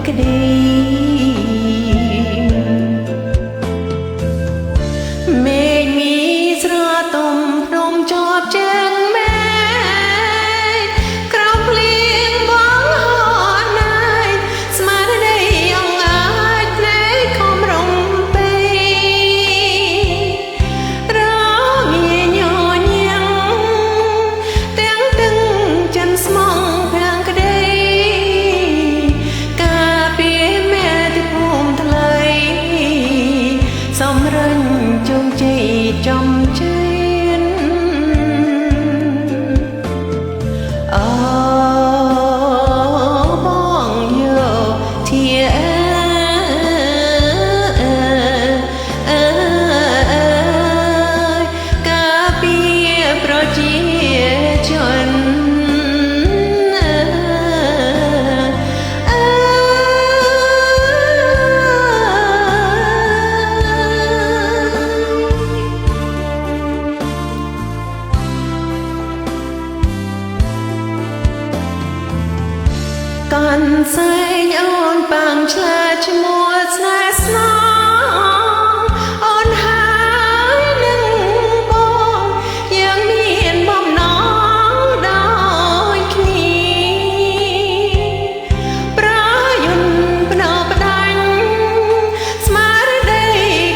ក្តីមេឃមីស្រទុំភ្នំជាប់ជើងមេក្រោមភ្លៀងបងហត់ណាយស្មារតីអង្អាចភ្នែកខំរំពេរងាញញ៉ាំងទាំងទឹងចិនស្មងភាំងក្តីការពារមេទីភូមិថ្លៃសំរិញជោគជ័យចំជឿនអូបងយកធាការពារប្រជាជនកាន់សែងអូនប៉ាំងឆ្លាឈ្មោះស្នេហ៍ស្នងអូនហើយនឹងបងយើងមានបំណងដោយគ្នាប្រយុនភ្នំផ្ដាច់ស្មារតី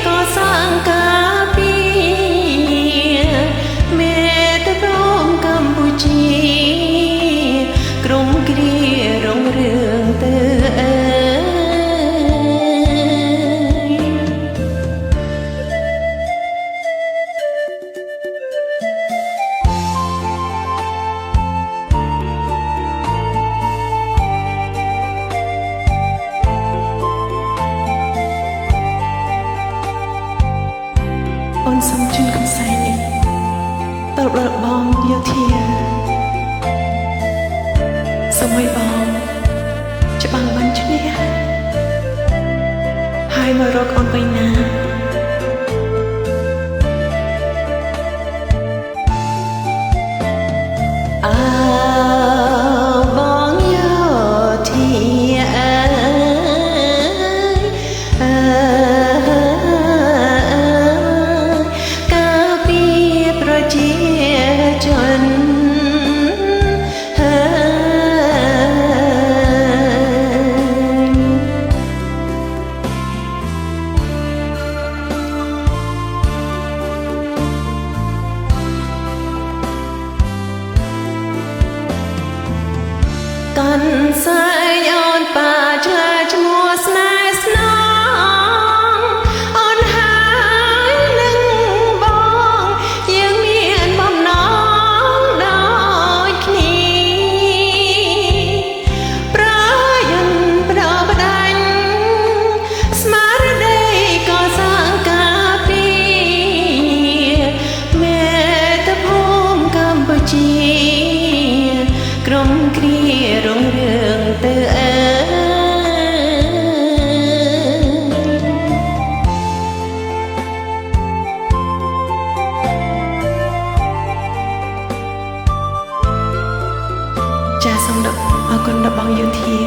ក៏សាងការពារមេត្តាព្រមកម្ពុជាក្រុមគ្រារុងរឿងទៅអូនសូមជូនកំសែងនេះទៅដល់បងយោធាសូមឲ្យបងច្បាំងបានឈ្នះហើយមករកអូនវិញណាអើបងយោធាការពារប្រជាជនកាន់សែងអូនប៉ាឆ្លាឈ្មោះស្នេហ៍ស្នងអូនហើយនឹងបងយើងមានបំណងដូចគ្នាប្រយុនផ្ដោផ្ដាច់ស្មារតីក៏សាងការពារមេត្តាភូមិកម្ពុជាក្រុមគ្រារុងរឿងទៅចាសសូមអរគុណដល់បងយោធា